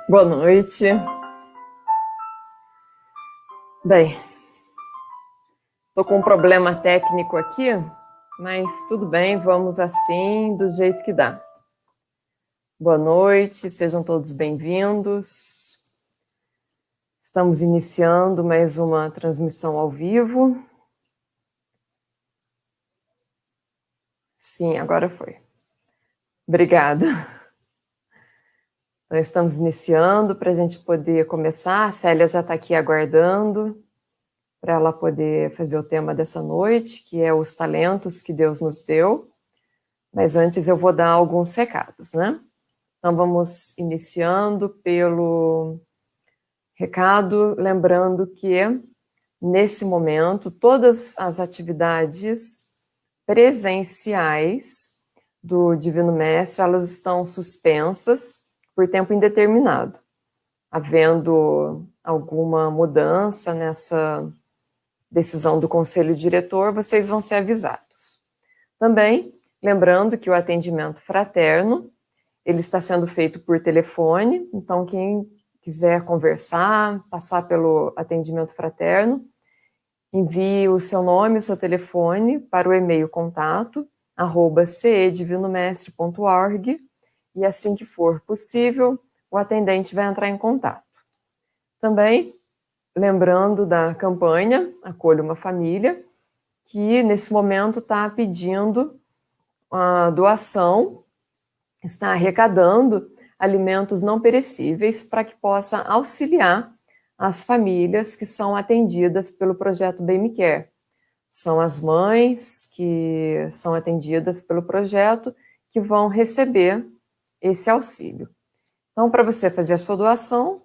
Boa noite. Bem, estou com um problema técnico aqui, mas tudo bem, vamos assim, do jeito que dá. Boa noite, sejam todos bem-vindos. Estamos iniciando mais uma transmissão ao vivo. Sim, agora foi. Obrigada. Então, estamos iniciando para a gente poder começar. A Célia já está aqui aguardando para ela poder fazer o tema dessa noite, que é os talentos que Deus nos deu. Mas antes eu vou dar alguns recados, né? Então, vamos iniciando pelo recado, lembrando que, nesse momento, todas as atividades presenciais do Divino Mestre, elas estão suspensas por tempo indeterminado. Havendo alguma mudança nessa decisão do Conselho Diretor, vocês vão ser avisados. Também, lembrando que o atendimento fraterno, ele está sendo feito por telefone, então quem quiser conversar, passar pelo atendimento fraterno, envie o seu nome e o seu telefone para o e-mail contato @cedivinomestre.org e assim que for possível, o atendente vai entrar em contato. Também, lembrando da campanha Acolha uma Família, que nesse momento está pedindo a doação, está arrecadando alimentos não perecíveis para que possa auxiliar as famílias que são atendidas pelo projeto Bem Me Quer. São as mães que são atendidas pelo projeto que vão receber esse auxílio. Então, para você fazer a sua doação,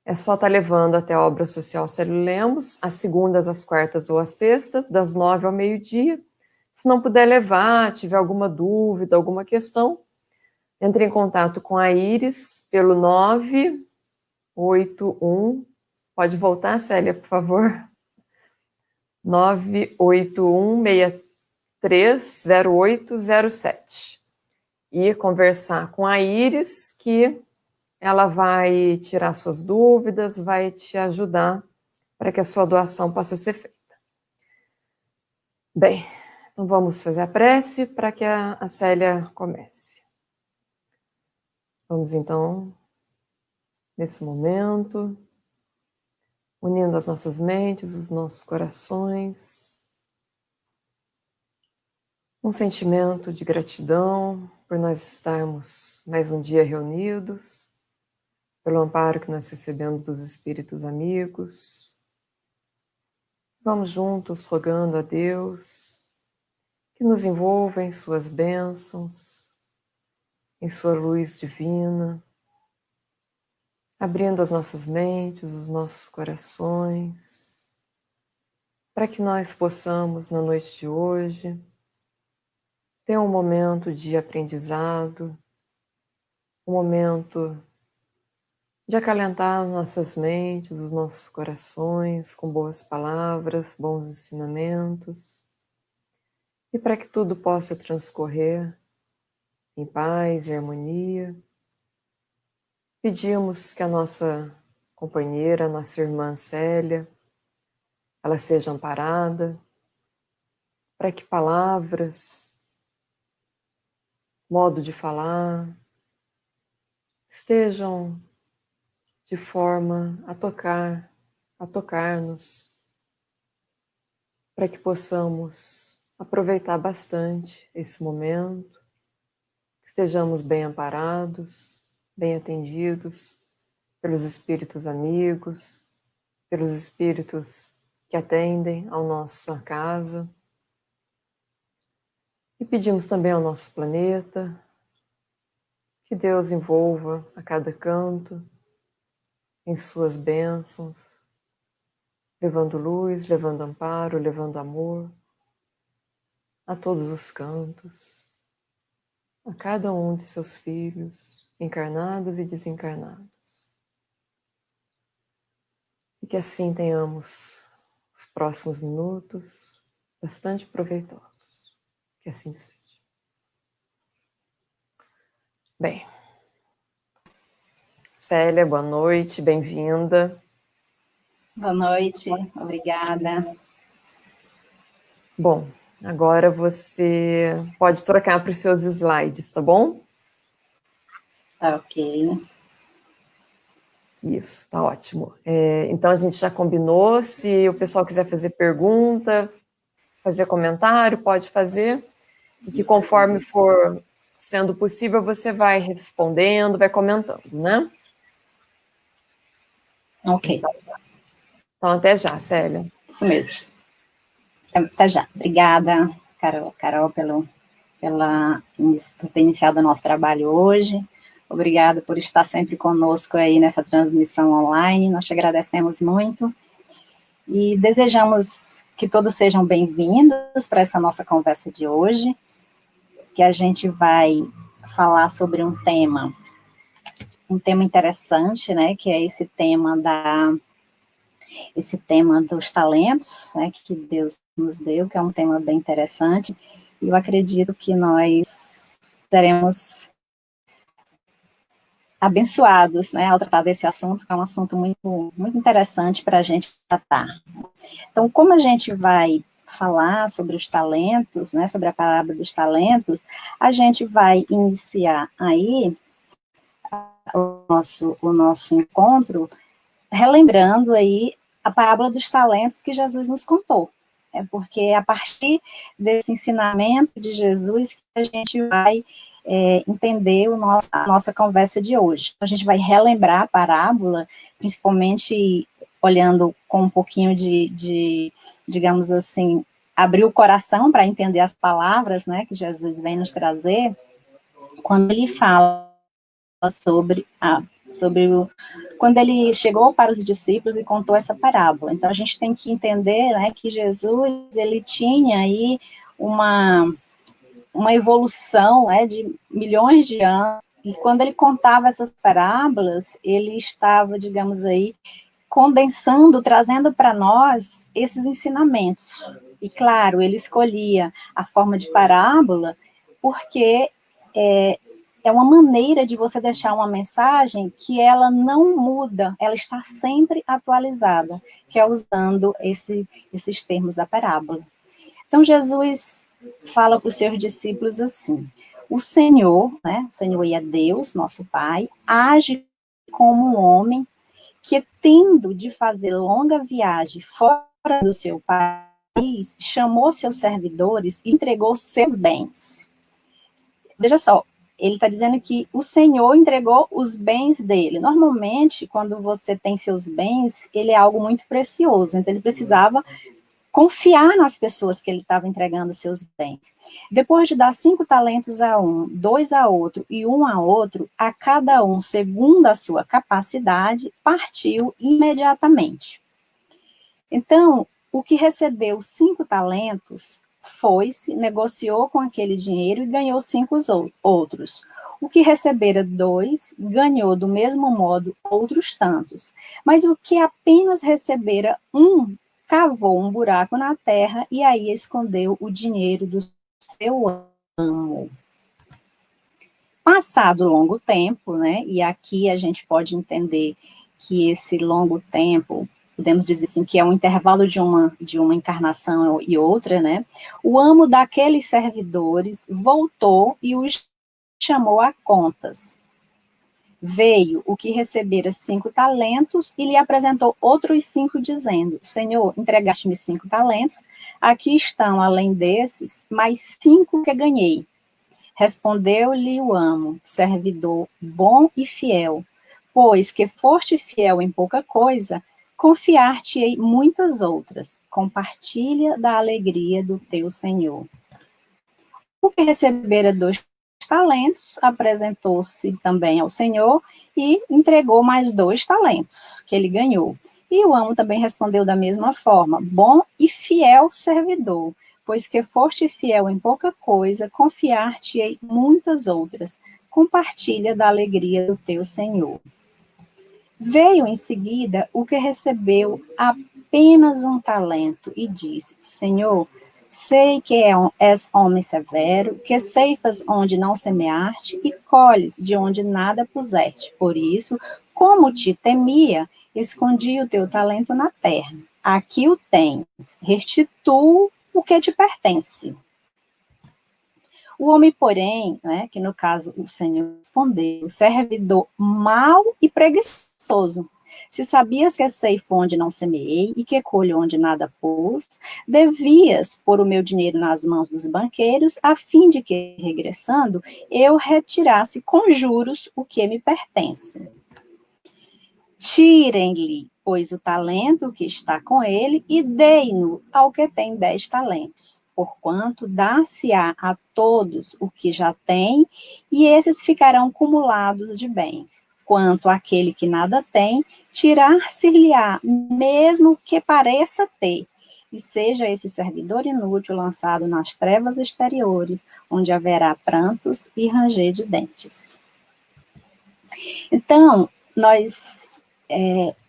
é só estar levando até a Obra Social Célio Lemos, às segundas, às quartas ou às sextas, das 9 ao meio-dia. Se não puder levar, tiver alguma dúvida, alguma questão, entre em contato com a Iris pelo 981. Pode voltar, Célia, por favor? 981630807. E conversar com a Iris, que ela vai tirar suas dúvidas, vai te ajudar para que a sua doação possa ser feita. Bem, então vamos fazer a prece para que a Célia comece. Vamos então, nesse momento, unindo as nossas mentes, os nossos corações, um sentimento de gratidão por nós estarmos mais um dia reunidos, pelo amparo que nós recebemos dos espíritos amigos. Vamos juntos rogando a Deus que nos envolva em suas bênçãos, em sua luz divina, abrindo as nossas mentes, os nossos corações, para que nós possamos, na noite de hoje, ter um momento de aprendizado, um momento de acalentar nossas mentes, os nossos corações com boas palavras, bons ensinamentos, e para que tudo possa transcorrer em paz e harmonia, pedimos que a nossa companheira, a nossa irmã Célia, ela seja amparada, para que palavras, modo de falar, estejam de forma a tocar-nos, para que possamos aproveitar bastante esse momento, que estejamos bem amparados, bem atendidos pelos espíritos amigos, pelos espíritos que atendem à nossa casa. E pedimos também ao nosso planeta que Deus envolva a cada canto em suas bênçãos, levando luz, levando amparo, levando amor a todos os cantos, a cada um de seus filhos, encarnados e desencarnados. E que assim tenhamos os próximos minutos bastante proveitosos. Que assim seja. Bem, Célia, boa noite, bem-vinda. Boa noite, obrigada. Bom, agora você pode trocar para os seus slides, tá bom? Tá ok. Isso, tá ótimo. Então a gente já combinou, se o pessoal quiser fazer pergunta, fazer comentário, pode fazer, e que conforme for sendo possível, você vai respondendo, vai comentando, né? Ok. Então até já, Célia. Isso mesmo. Até já. Obrigada, Carol, por ter iniciado o nosso trabalho hoje. Obrigada por estar sempre conosco aí nessa transmissão online. Nós te agradecemos muito e desejamos que todos sejam bem-vindos para essa nossa conversa de hoje, que a gente vai falar sobre um tema interessante, né, que é esse tema dos talentos, né, que Deus nos deu, que é um tema bem interessante, e eu acredito que nós seremos abençoados, né, ao tratar desse assunto, que é um assunto muito, muito interessante para a gente tratar. Então, como a gente vai falar sobre os talentos, né, sobre a parábola dos talentos, a gente vai iniciar aí o nosso encontro relembrando aí a parábola dos talentos que Jesus nos contou. É porque é a partir desse ensinamento de Jesus que a gente vai entender a nossa conversa de hoje. A gente vai relembrar a parábola, principalmente olhando com um pouquinho digamos assim, abrir o coração para entender as palavras, né, que Jesus vem nos trazer, quando ele fala quando ele chegou para os discípulos e contou essa parábola. Então, a gente tem que entender, né, que Jesus, ele tinha aí uma evolução, né, de milhões de anos, e quando ele contava essas parábolas, ele estava, digamos aí, condensando, trazendo para nós esses ensinamentos. E, claro, ele escolhia a forma de parábola porque é uma maneira de você deixar uma mensagem que ela não muda, ela está sempre atualizada, que é usando esses termos da parábola. Então, Jesus fala para os seus discípulos assim: o Senhor, né, o Senhor é Deus, nosso Pai, age como um homem que, tendo de fazer longa viagem fora do seu país, chamou seus servidores e entregou seus bens. Veja só, ele está dizendo que o Senhor entregou os bens dele. Normalmente, quando você tem seus bens, ele é algo muito precioso, então ele precisava confiar nas pessoas que ele estava entregando seus bens. Depois de dar 5 talentos a um, 2 a outro e 1 a outro, a cada um, segundo a sua capacidade, partiu imediatamente. Então, o que recebeu 5 talentos foi-se, negociou com aquele dinheiro e ganhou 5 outros. O que recebera 2, ganhou do mesmo modo outros tantos. Mas o que apenas recebera 1, cavou um buraco na terra e aí escondeu o dinheiro do seu amo. Passado longo tempo, né, e aqui a gente pode entender que esse longo tempo, podemos dizer assim, que é um intervalo de uma encarnação e outra, né, o amo daqueles servidores voltou e os chamou a contas. Veio o que recebera 5 talentos e lhe apresentou outros 5, dizendo: Senhor, entregaste-me 5 talentos, aqui estão, além desses, mais 5 que ganhei. Respondeu-lhe o amo, servidor bom e fiel, pois que foste fiel em pouca coisa, confiar-te-ei muitas outras. Compartilha da alegria do teu senhor. O que recebera 2 talentos, apresentou-se também ao senhor e entregou mais 2 talentos que ele ganhou. E o amo também respondeu da mesma forma: bom e fiel servidor, pois que foste fiel em pouca coisa, confiar-te-ei muitas outras. Compartilha da alegria do teu senhor. Veio em seguida o que recebeu apenas 1 talento e disse: Senhor, sei que és homem severo, que ceifas onde não semeaste e colhes de onde nada puseste. Por isso, como te temia, escondi o teu talento na terra. Aqui o tens, restituo o que te pertence. O homem, porém, né, que no caso o Senhor respondeu, servidor mau e preguiçoso. Se sabias que ceifo onde não semeei e que colho onde nada pus, devias pôr o meu dinheiro nas mãos dos banqueiros, a fim de que, regressando, eu retirasse com juros o que me pertence. Tirem-lhe, pois, o talento que está com ele e deem-no ao que tem 10 talentos. Porquanto dá-se-á a todos o que já tem, e esses ficarão cumulados de bens. Quanto àquele que nada tem, tirar-se-lhe-á, mesmo que pareça ter, e seja esse servidor inútil lançado nas trevas exteriores, onde haverá prantos e ranger de dentes. Então, nós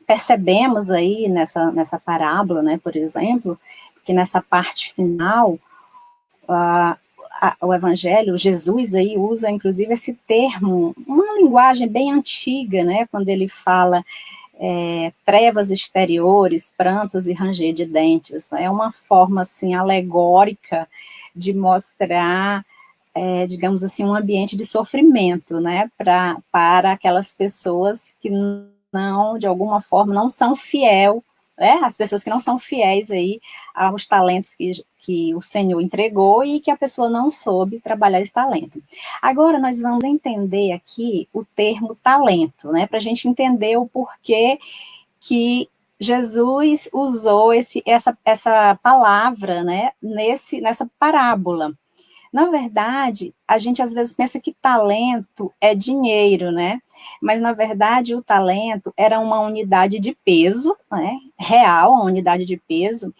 percebemos aí nessa parábola, né, por exemplo, que nessa parte final, o Evangelho, Jesus aí usa, inclusive, esse termo, uma linguagem bem antiga, né, quando ele fala trevas exteriores, prantos e ranger de dentes. É uma forma, assim, alegórica de mostrar, digamos assim, um ambiente de sofrimento, né, para aquelas pessoas que não, de alguma forma, não são fiel, né, as pessoas que não são fiéis aí aos talentos que o Senhor entregou e que a pessoa não soube trabalhar esse talento. Agora, nós vamos entender aqui o termo talento, né, para a gente entender o porquê que Jesus usou essa palavra, né, nessa parábola. Na verdade, a gente às vezes pensa que talento é dinheiro, né? Mas, na verdade, o talento era uma unidade de peso, né? Real, uma unidade de peso,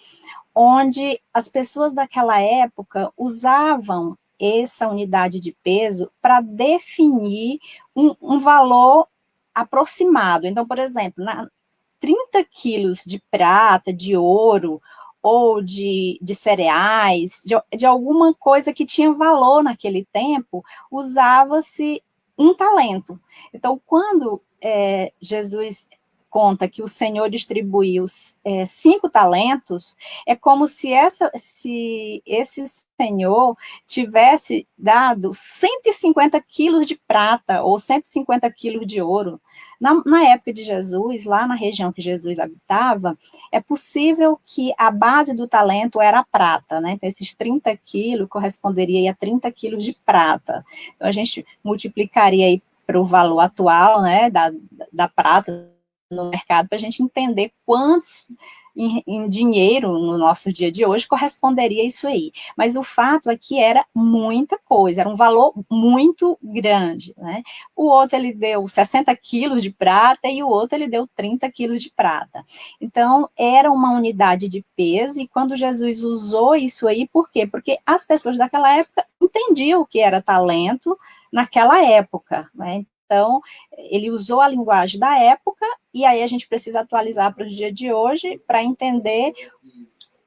onde as pessoas daquela época usavam essa unidade de peso para definir um valor aproximado. Então, por exemplo, 30 quilos de prata, de ouro, ou de cereais, de alguma coisa que tinha valor naquele tempo, usava-se 1 talento. Então, quando Jesus conta que o Senhor distribuiu 5 talentos, é como se esse Senhor tivesse dado 150 quilos de prata ou 150 quilos de ouro. Na época de Jesus, lá na região que Jesus habitava, é possível que a base do talento era a prata, né? Então, esses 30 quilos corresponderia a 30 quilos de prata. Então, a gente multiplicaria aí para o valor atual, né, da prata no mercado, para a gente entender quantos em dinheiro no nosso dia de hoje corresponderia a isso aí. Mas o fato é que era muita coisa, era um valor muito grande, né? O outro, ele deu 60 quilos de prata e o outro, ele deu 30 quilos de prata. Então, era uma unidade de peso, e quando Jesus usou isso aí, por quê? Porque as pessoas daquela época entendiam o que era talento naquela época, né? Então, ele usou a linguagem da época, e aí a gente precisa atualizar para o dia de hoje, para entender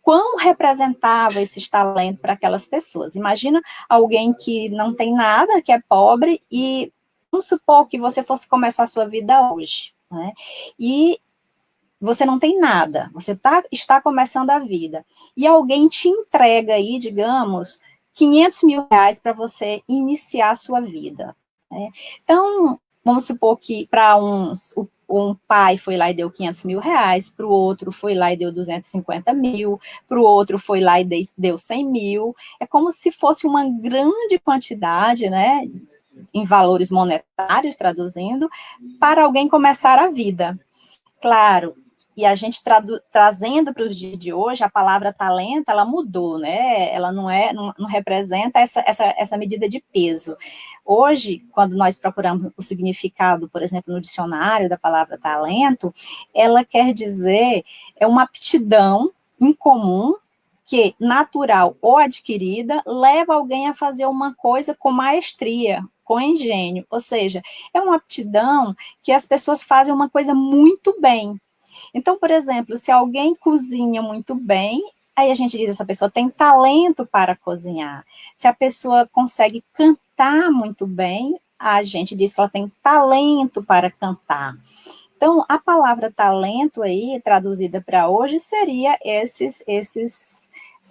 quão representava esses talentos para aquelas pessoas. Imagina alguém que não tem nada, que é pobre, e vamos supor que você fosse começar a sua vida hoje, né? E você não tem nada, você está começando a vida, e alguém te entrega aí, digamos, 500 mil reais para você iniciar a sua vida, né? Então, vamos supor que para um pai foi lá e deu 500 mil reais, para o outro foi lá e deu 250 mil, para o outro foi lá e deu 100 mil, é como se fosse uma grande quantidade, né, em valores monetários, traduzindo, para alguém começar a vida. Claro, e a gente trazendo para o dia de hoje, a palavra talento, ela mudou, né? Ela não representa essa medida de peso. Hoje, quando nós procuramos o significado, por exemplo, no dicionário da palavra talento, ela quer dizer, é uma aptidão incomum, que, natural ou adquirida, leva alguém a fazer uma coisa com maestria, com engenho, ou seja, é uma aptidão que as pessoas fazem uma coisa muito bem. Então, por exemplo, se alguém cozinha muito bem, aí a gente diz, essa pessoa tem talento para cozinhar. Se a pessoa consegue cantar muito bem, a gente diz que ela tem talento para cantar. Então, a palavra talento aí, traduzida para hoje, seria esses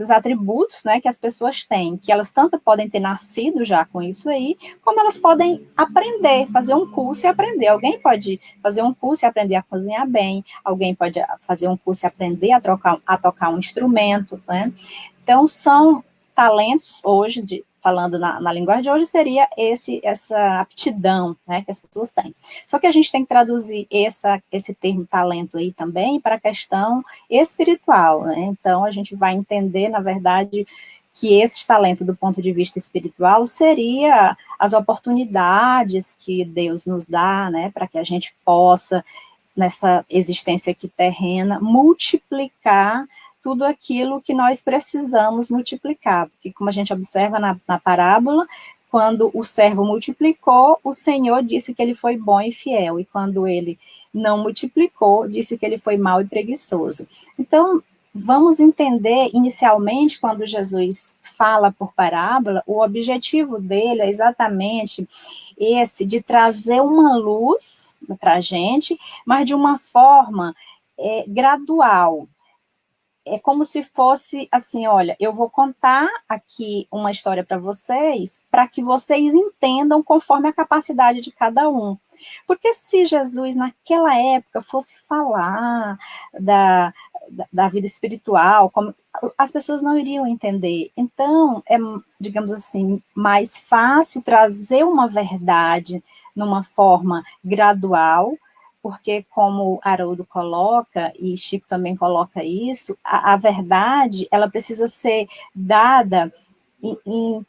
atributos, né, que as pessoas têm, que elas tanto podem ter nascido já com isso aí, como elas podem aprender, fazer um curso e aprender. Alguém pode fazer um curso e aprender a cozinhar bem, alguém pode fazer um curso e aprender a tocar um instrumento, né? Então, são talentos hoje, falando na linguagem de hoje, seria essa aptidão, né, que as pessoas têm. Só que a gente tem que traduzir esse termo talento aí também para a questão espiritual, né? Então, a gente vai entender, na verdade, que esse talento, do ponto de vista espiritual, seria as oportunidades que Deus nos dá, né, para que a gente possa, nessa existência aqui terrena, multiplicar tudo aquilo que nós precisamos multiplicar, porque como a gente observa na parábola, quando o servo multiplicou, o Senhor disse que ele foi bom e fiel, e quando ele não multiplicou, disse que ele foi mau e preguiçoso. Então, vamos entender, inicialmente, quando Jesus fala por parábola, o objetivo dele é exatamente esse, de trazer uma luz para a gente, mas de uma forma gradual. É como se fosse assim, olha, eu vou contar aqui uma história para que vocês entendam conforme a capacidade de cada um. Porque se Jesus, naquela época, fosse falar da vida espiritual, as pessoas não iriam entender. Então, é, digamos assim, mais fácil trazer uma verdade numa forma gradual, porque como Haroldo coloca, e Chico também coloca isso, a verdade, ela precisa ser dada em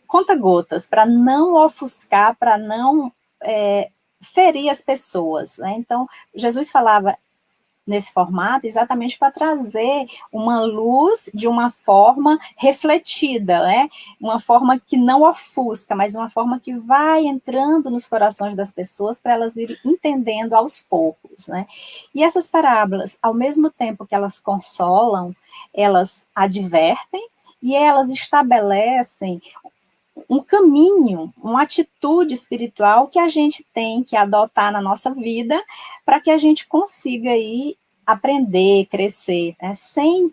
conta-gotas, para não ofuscar, para não ferir as pessoas, né? Então, Jesus falava nesse formato, exatamente para trazer uma luz de uma forma refletida, né? Uma forma que não ofusca, mas uma forma que vai entrando nos corações das pessoas para elas irem entendendo aos poucos, né? E essas parábolas, ao mesmo tempo que elas consolam, elas advertem e elas estabelecem um caminho, uma atitude espiritual que a gente tem que adotar na nossa vida para que a gente consiga aí aprender, crescer, né? Sem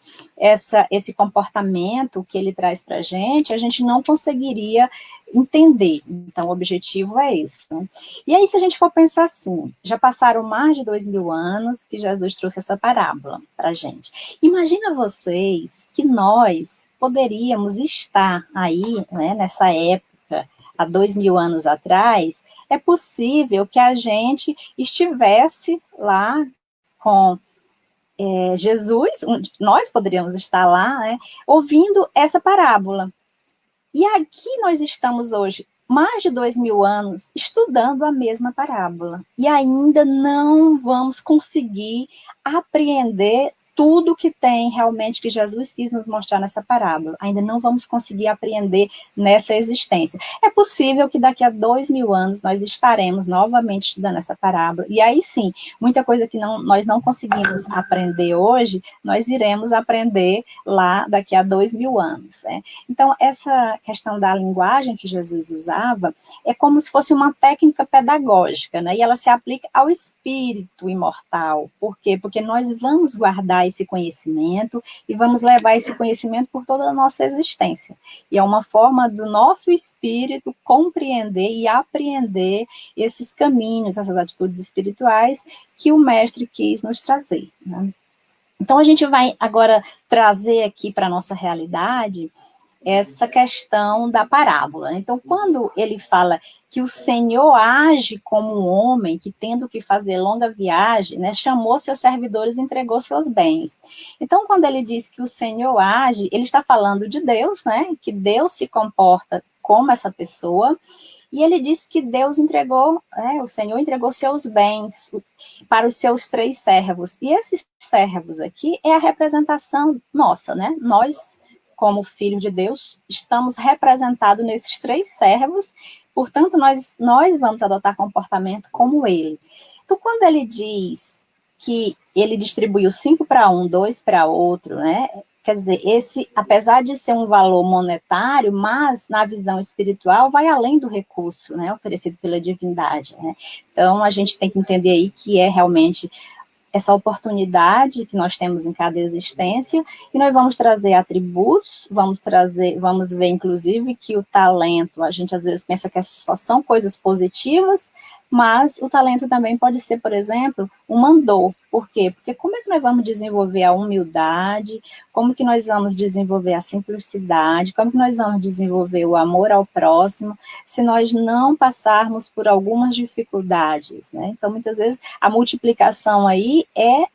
esse comportamento que ele traz para a gente não conseguiria entender. Então, o objetivo é esse, né? E aí, se a gente for pensar assim, já passaram mais de 2000 anos que Jesus trouxe essa parábola para a gente. Imagina vocês que nós poderíamos estar aí, né, nessa época, há 2000 anos atrás, é possível que a gente estivesse lá com Jesus, nós poderíamos estar lá, né, ouvindo essa parábola. E aqui nós estamos hoje, mais de 2000 anos, estudando a mesma parábola. E ainda não vamos conseguir apreender tudo que tem realmente que Jesus quis nos mostrar nessa parábola. Ainda não vamos conseguir apreender nessa existência. É possível que daqui a 2000 anos nós estaremos novamente estudando essa parábola. E aí sim, muita coisa que nós não conseguimos aprender hoje, nós iremos aprender lá daqui a 2000 anos. Né? Então, essa questão da linguagem que Jesus usava é como se fosse uma técnica pedagógica, né? E ela se aplica ao espírito imortal. Por quê? Porque nós vamos guardar esse conhecimento e vamos levar esse conhecimento por toda a nossa existência. E é uma forma do nosso espírito compreender e apreender esses caminhos, essas atitudes espirituais que o mestre quis nos trazer, né? Então, a gente vai agora trazer aqui para a nossa realidade essa questão da parábola. Então, quando ele fala que o Senhor age como um homem que, tendo que fazer longa viagem, né, chamou seus servidores e entregou seus bens. Então, quando ele diz que o Senhor age, ele está falando de Deus, né, que Deus se comporta como essa pessoa, e ele diz que Deus entregou, o Senhor entregou seus bens para os seus 3 servos. E esses servos aqui é a representação nossa, né? Nós, como filho de Deus, estamos representados nesses 3 servos, portanto, nós vamos adotar comportamento como ele. Então, quando ele diz que ele distribuiu 5 para um, 2 para outro, né? Quer dizer, esse, apesar de ser um valor monetário, mas na visão espiritual vai além do recurso, né, oferecido pela divindade, né? Então, a gente tem que entender aí que é realmente essa oportunidade que nós temos em cada existência, e nós vamos trazer atributos, vamos ver, inclusive, que o talento, a gente às vezes pensa que só são coisas positivas, mas o talento também pode ser, por exemplo, um mandor. Por quê? Porque como é que nós vamos desenvolver a humildade, como que nós vamos desenvolver a simplicidade, como que nós vamos desenvolver o amor ao próximo, se nós não passarmos por algumas dificuldades, né? Então, muitas vezes, a multiplicação aí é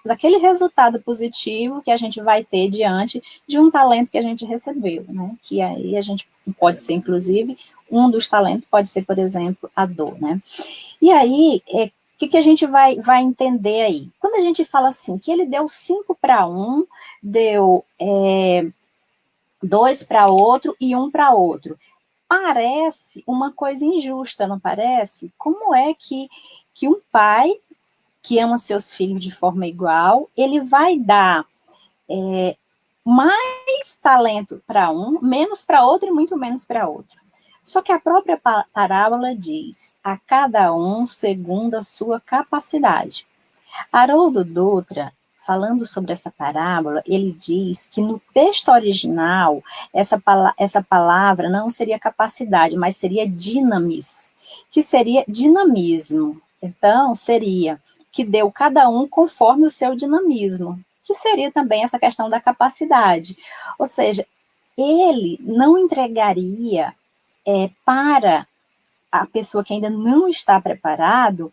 daquele resultado positivo que a gente vai ter diante de um talento que a gente recebeu, né? Que aí a gente pode ser, inclusive, um dos talentos pode ser, por exemplo, a dor, né? E aí, o que a gente vai entender aí? Quando a gente fala assim, que ele deu 5 para um, deu 2 para outro e 1 para outro, parece uma coisa injusta, não parece? Como é que um pai que ama seus filhos de forma igual, ele vai dar mais talento para um, menos para outro e muito menos para outro? Só que a própria parábola diz, a cada um segundo a sua capacidade. Haroldo Dutra, falando sobre essa parábola, ele diz que no texto original, essa palavra não seria capacidade, mas seria dinamis, que seria dinamismo. Então, seria que deu cada um conforme o seu dinamismo, que seria também essa questão da capacidade. Ou seja, ele não entregaria para a pessoa que ainda não está preparado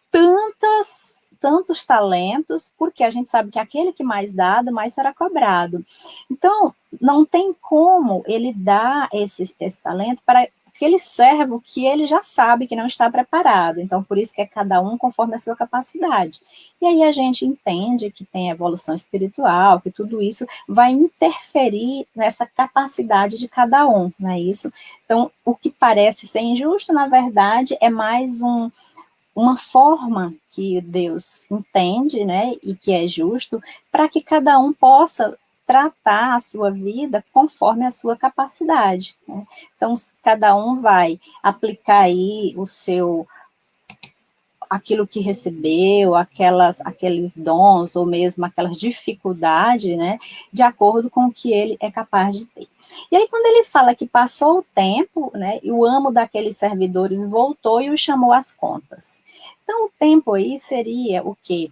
tantos talentos, porque a gente sabe que aquele que mais dá, mais será cobrado. Então, não tem como ele dar esse talento para aquele servo que ele já sabe que não está preparado. Então, por isso que é cada um conforme a sua capacidade. E aí a gente entende que tem evolução espiritual, que tudo isso vai interferir nessa capacidade de cada um, não é isso? Então, o que parece ser injusto, na verdade, é mais uma forma que Deus entende, né, e que é justo, para que cada um possa tratar a sua vida conforme a sua capacidade, né? Então, cada um vai aplicar aí aquilo que recebeu, aqueles dons, ou mesmo aquelas dificuldades, né, de acordo com o que ele é capaz de ter. E aí, quando ele fala que passou o tempo, né, e o amo daqueles servidores voltou e o chamou às contas. Então, o tempo aí seria o quê?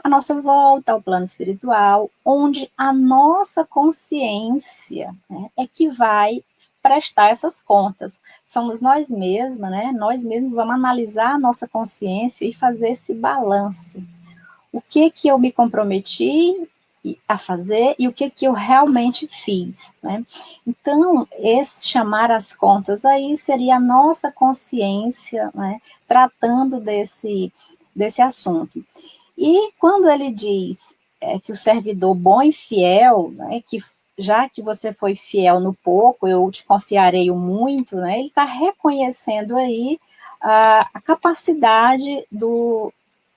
A nossa volta ao plano espiritual, onde a nossa consciência, né, é que vai prestar essas contas. Somos nós mesmos, né? Nós mesmos vamos analisar a nossa consciência e fazer esse balanço. o que eu me comprometi a fazer e o que eu realmente fiz, né? Então, esse chamar as contas aí seria a nossa consciência, né, tratando desse assunto. E quando ele diz que o servidor bom e fiel, né, que já que você foi fiel no pouco, eu te confiarei o muito, né, ele está reconhecendo aí a capacidade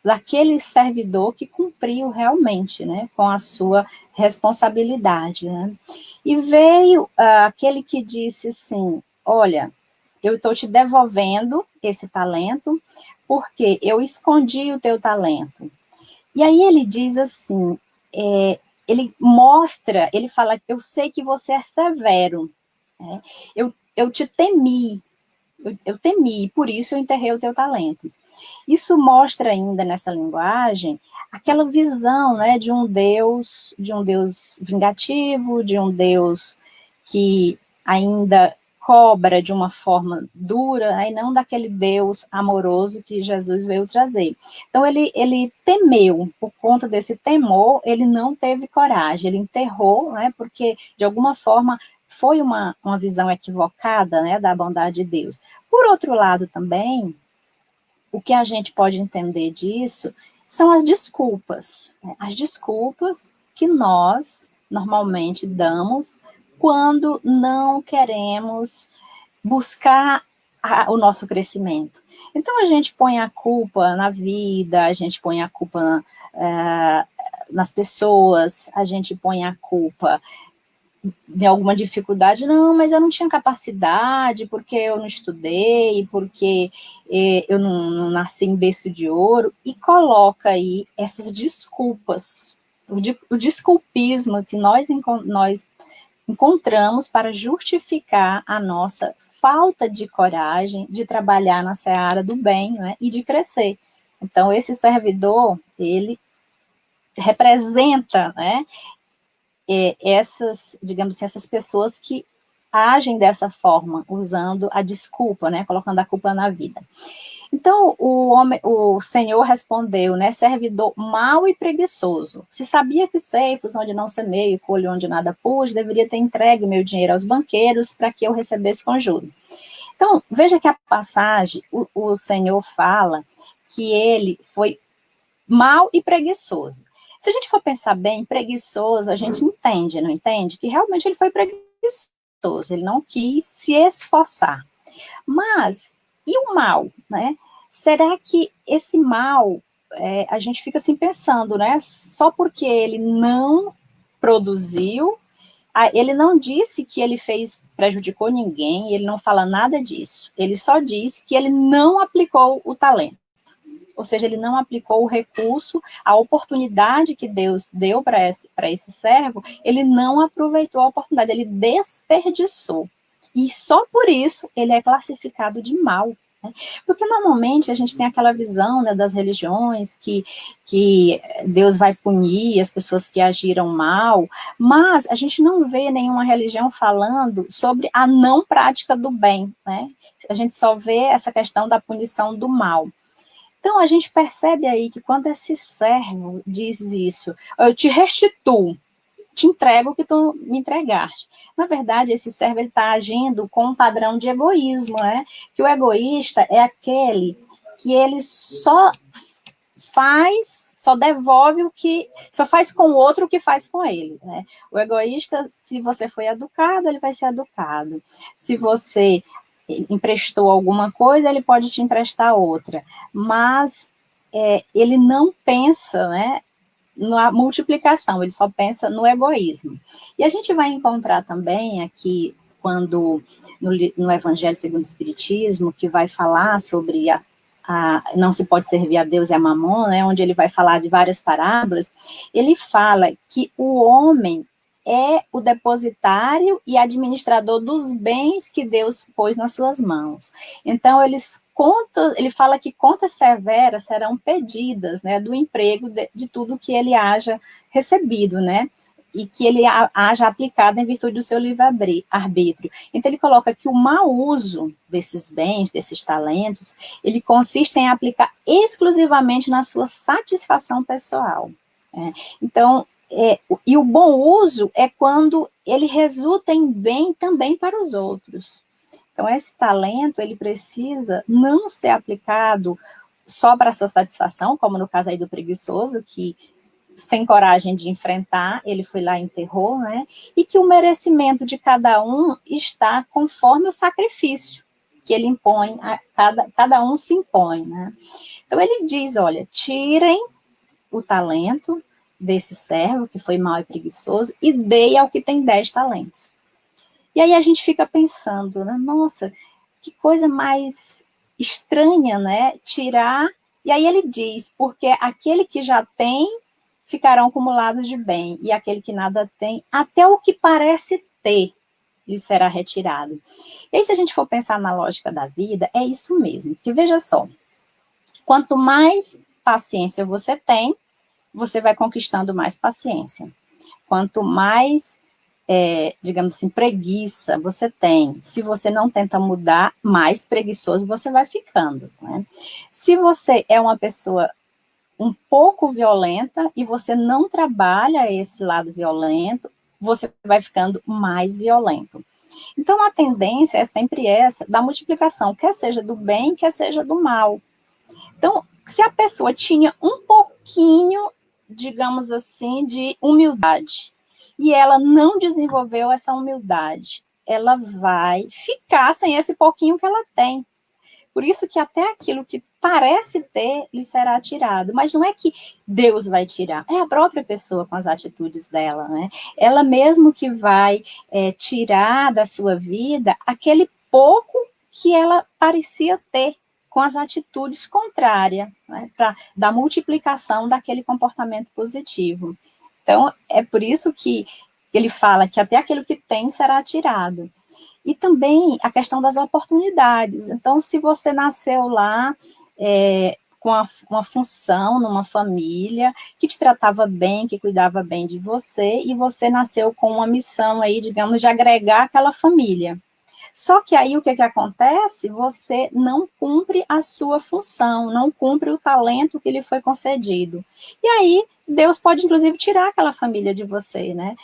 daquele servidor que cumpriu realmente, né, com a sua responsabilidade, né. E veio aquele que disse assim, olha, eu estou te devolvendo esse talento, porque eu escondi o teu talento. E aí ele diz assim, ele mostra, ele fala, eu sei que você é severo, né? Eu te temi, eu temi, por isso eu enterrei o teu talento. Isso mostra ainda nessa linguagem aquela visão, né, de um Deus vingativo, de um Deus que ainda cobra de uma forma dura, aí não daquele Deus amoroso que Jesus veio trazer. Então ele temeu, por conta desse temor, ele não teve coragem, ele enterrou, né, porque de alguma forma foi uma visão equivocada, né, da bondade de Deus. Por outro lado também, o que a gente pode entender disso são as desculpas, né? As desculpas que nós normalmente damos quando não queremos buscar o nosso crescimento. Então, a gente põe a culpa na vida, a gente põe a culpa nas pessoas, a gente põe a culpa de alguma dificuldade, não, mas eu não tinha capacidade, porque eu não estudei, porque eu não nasci em berço de ouro, e coloca aí essas desculpas, o desculpismo que nós encontramos para justificar a nossa falta de coragem de trabalhar na seara do bem, né, e de crescer. Então, esse servidor, ele representa, né, essas, digamos assim, essas pessoas que agem dessa forma, usando a desculpa, né, colocando a culpa na vida. Então, o Senhor respondeu, né, servidor mau e preguiçoso, se sabia que ceifos onde não semeio, colho onde nada pude, deveria ter entregue meu dinheiro aos banqueiros para que eu recebesse com juro. Então, veja que a passagem, o Senhor fala que ele foi mau e preguiçoso. Se a gente for pensar bem, preguiçoso, a gente entende, não entende? Que realmente ele foi preguiçoso, ele não quis se esforçar. Mas, e o mal, né? Será que esse mal, a gente fica assim pensando, né? Só porque ele não produziu, ele não disse que ele prejudicou ninguém, ele não fala nada disso. Ele só disse que ele não aplicou o talento. Ou seja, ele não aplicou o recurso, a oportunidade que Deus deu para esse servo, ele não aproveitou a oportunidade, ele desperdiçou. E só por isso ele é classificado de mal. Né? Porque normalmente a gente tem aquela visão, né, das religiões que Deus vai punir as pessoas que agiram mal, mas a gente não vê nenhuma religião falando sobre a não prática do bem. Né? A gente só vê essa questão da punição do mal. Então, a gente percebe aí que quando esse servo diz isso, eu te restituo, te entrego o que tu me entregaste. Na verdade, esse servo está agindo com um padrão de egoísmo, né? Que o egoísta é aquele que ele só devolve só faz com o outro o que faz com ele, né? O egoísta, se você foi educado, ele vai ser educado. Se você emprestou alguma coisa, ele pode te emprestar outra, mas ele não pensa, né, na multiplicação, ele só pensa no egoísmo. E a gente vai encontrar também aqui, quando no Evangelho segundo o Espiritismo, que vai falar sobre não se pode servir a Deus e a Mamon, né, onde ele vai falar de várias parábolas, ele fala que o homem é o depositário e administrador dos bens que Deus pôs nas suas mãos. Então, ele fala que contas severas serão pedidas, né, do emprego de tudo que ele haja recebido, né, e que ele haja aplicado em virtude do seu livre-arbítrio. Então, ele coloca que o mau uso desses bens, desses talentos, ele consiste em aplicar exclusivamente na sua satisfação pessoal. Então, e o bom uso é quando ele resulta em bem também para os outros. Então, esse talento, ele precisa não ser aplicado só para a sua satisfação, como no caso aí do preguiçoso, que sem coragem de enfrentar, ele foi lá e enterrou, né? E que o merecimento de cada um está conforme o sacrifício que ele impõe, cada um se impõe, né? Então ele diz, olha, tirem o talento desse servo que foi mau e preguiçoso e dei ao que tem 10 talentos. E aí a gente fica pensando, né? Nossa, que coisa mais estranha, né? Tirar. E aí ele diz, porque aquele que já tem ficarão acumulados de bem, e aquele que nada tem, até o que parece ter, lhe será retirado. E aí, se a gente for pensar na lógica da vida, é isso mesmo, que veja só, quanto mais paciência você tem, você vai conquistando mais paciência. Quanto mais, digamos assim, preguiça você tem, se você não tenta mudar, mais preguiçoso você vai ficando, né? Se você é uma pessoa um pouco violenta e você não trabalha esse lado violento, você vai ficando mais violento. Então, a tendência é sempre essa, da multiplicação, quer seja do bem, quer seja do mal. Então, se a pessoa tinha um pouquinho, digamos assim, de humildade, e ela não desenvolveu essa humildade, ela vai ficar sem esse pouquinho que ela tem. Por isso que até aquilo que parece ter, lhe será tirado. Mas não é que Deus vai tirar, é a própria pessoa com as atitudes dela, né? Ela mesmo que vai tirar da sua vida aquele pouco que ela parecia ter, com as atitudes contrárias, né? Da multiplicação daquele comportamento positivo. Então, é por isso que ele fala que até aquilo que tem será tirado. E também a questão das oportunidades. Então, se você nasceu lá com uma função numa família que te tratava bem, que cuidava bem de você, e você nasceu com uma missão aí, digamos, de agregar aquela família. Só que aí o que acontece? Você não cumpre a sua função, não cumpre o talento que lhe foi concedido. E aí Deus pode, inclusive, tirar aquela família de você, né?